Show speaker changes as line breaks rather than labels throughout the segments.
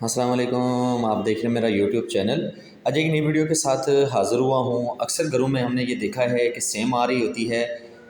अस्सलाम वालेकुम। आप देख रहे हैं मेरा यूट्यूब चैनल। आज एक नई वीडियो के साथ हाज़िर हुआ हूँ। अक्सर घरों में हमने ये देखा है कि सेम आ रही होती है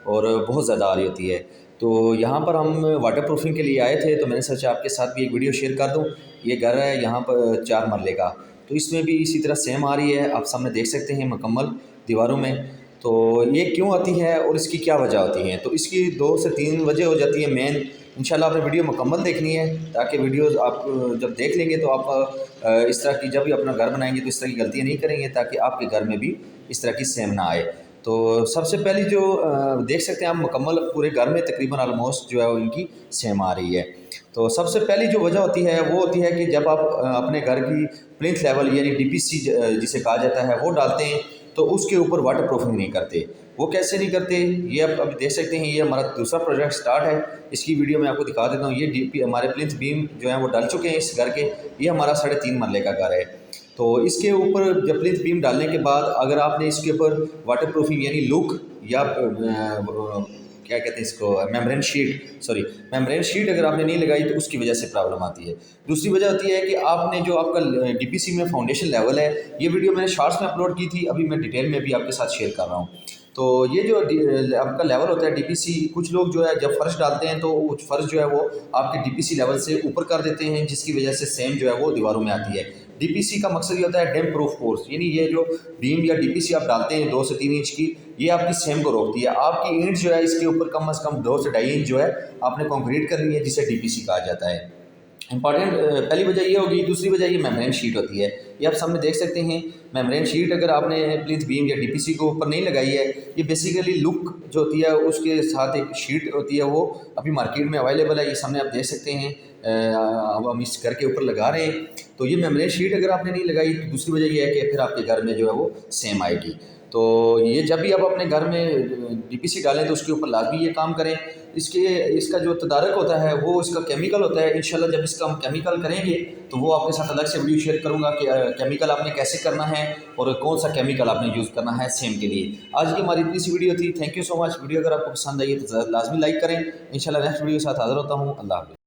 और बहुत ज़्यादा आ रही होती है। तो यहाँ पर हम वाटर प्रूफिंग के लिए आए थे, तो मैंने सोचा आपके साथ भी एक वीडियो शेयर कर दूँ। ये घर है यहाँ पर 4 मरले का, तो इसमें भी इसी तरह सेम आ रही है। आप सामने देख सकते हैं मुकम्मल दीवारों में। तो ये क्यों आती है और इसकी क्या वजह होती है, तो इसकी 2 से 3 वजह हो जाती है मेन। इंशाल्लाह आपने वीडियो मुकम्मल देखनी है, ताकि वीडियोज़ आप जब देख लेंगे तो आप इस तरह की जब भी अपना घर बनाएंगे तो इस तरह की गलतियाँ नहीं करेंगे, ताकि आपके घर में भी इस तरह की सेम ना आए। तो सबसे पहले जो देख सकते हैं आप मुकम्मल पूरे घर में तकरीबन ऑलमोस्ट जो है वो इनकी सेम आ रही है। तो सबसे पहली जो वजह होती है वो होती है कि जब आप अपने घर की प्लिंथ लेवल यानी डीपीसी जिसे कहा जाता है वो डालते हैं, तो उसके ऊपर वाटर प्रूफिंग नहीं करते। वो कैसे नहीं करते, ये आप अभी देख सकते हैं। ये हमारा दूसरा प्रोजेक्ट स्टार्ट है, इसकी वीडियो मैं आपको दिखा देता हूँ। ये डीपी हमारे प्लिंथ बीम जो है वो डल चुके हैं इस घर के। ये हमारा 3.5 मरले का घर है। तो इसके ऊपर जब प्लिंथ बीम डालने के बाद अगर आपने इसके ऊपर वाटर प्रूफिंग यानी लुक या क्या कहते हैं इसको, membrane sheet, sorry membrane sheet अगर आपने नहीं लगाई तो उसकी वजह से प्रॉब्लम आती है। दूसरी वजह होती है कि आपने जो आपका डीपीसी में फाउंडेशन लेवल है, ये वीडियो मैंने शॉर्ट्स में अपलोड की थी, अभी मैं डिटेल में भी आपके साथ शेयर कर रहा हूँ। तो ये जो आपका लेवल होता है डीपीसी, कुछ लोग जो है जब फर्श डालते हैं तो फर्श जो है वो आपके डीपीसी लेवल से ऊपर कर देते हैं, जिसकी वजह से सेम जो है वो दीवारों में आती है। डीपीसी का मकसद ये होता है डैम्प प्रूफ कोर्स, यानी ये जो बीम या डीपीसी आप डालते हैं 2 से 3 इंच की, ये आपकी सेम को रोकती है। आपकी ईंट जो है इसके ऊपर कम से कम 2 से 2.5 इंच जो है आपने कंक्रीट करनी है, जिसे डीपीसी कहा जाता है। इंपॉर्टेंट पहली वजह ये होगी। दूसरी वजह ये मेम्ब्रेन शीट होती है। ये आप सामने देख सकते हैं, मेम्ब्रेन शीट अगर आपने प्लिंथ बीम या डीपीसी को ऊपर नहीं लगाई है, ये बेसिकली लुक जो होती है उसके साथ एक शीट होती है, वो अभी मार्केट में अवेलेबल है। ये सामने आप देख सकते हैं, अब हम इस घर के ऊपर लगा रहे हैं। तो ये मेम्ब्रेन शीट अगर आपने नहीं लगाई तो दूसरी वजह ये है कि फिर आपके घर में जो है वो सेम आएगी। तो ये जब भी आप अपने घर में डीपीसी डालें तो उसके ऊपर लाजमी ये काम करें। इसका जो तदारक होता है वो इसका केमिकल होता है। इंशाल्लाह जब इसका हम केमिकल करेंगे तो वो आपके साथ अलग से वीडियो शेयर करूंगा कि केमिकल आपने कैसे करना है और कौन सा केमिकल आपने यूज़ करना है सेम के लिए। आज की हमारी इतनी सी वीडियो थी। Thank you so much. Video अगर आपको पसंद आई है तो लाजमी लाइक करें। इंशाल्लाह नेक्स्ट वीडियो के साथ हाजिर होता हूँ। अल्लाह हाफ़िज़।